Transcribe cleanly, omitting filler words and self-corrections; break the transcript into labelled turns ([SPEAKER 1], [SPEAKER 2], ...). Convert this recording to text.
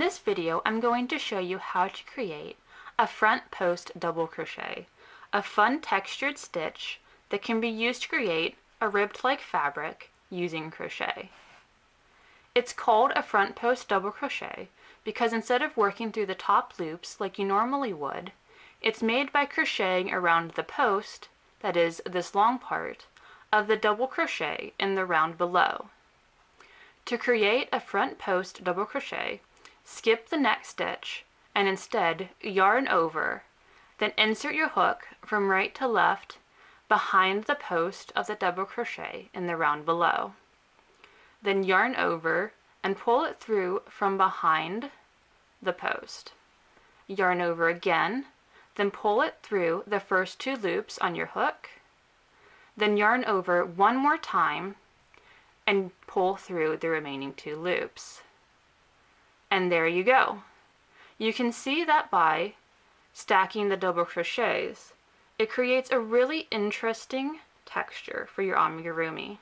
[SPEAKER 1] this video, I'm going to show you how to create a front post double crochet, a fun textured stitch that can be used to create a ribbed-like fabric using crochet. It's called a front post double crochet because instead of working through the top loops like you normally would, it's made by crocheting around the post, that is, this long part, of the double crochet in the round below. To create a front post double crochet, skip the next stitch and instead yarn over, then insert your hook from right to left behind the post of the double crochet in the round below. Then yarn over and pull it through from behind the post. Yarn over again, then pull it through the first two loops on your hook. Then yarn over one more time and pull through the remaining two loops. And there you go. You can see that by stacking the double crochets, it creates a really interesting texture for your amigurumi.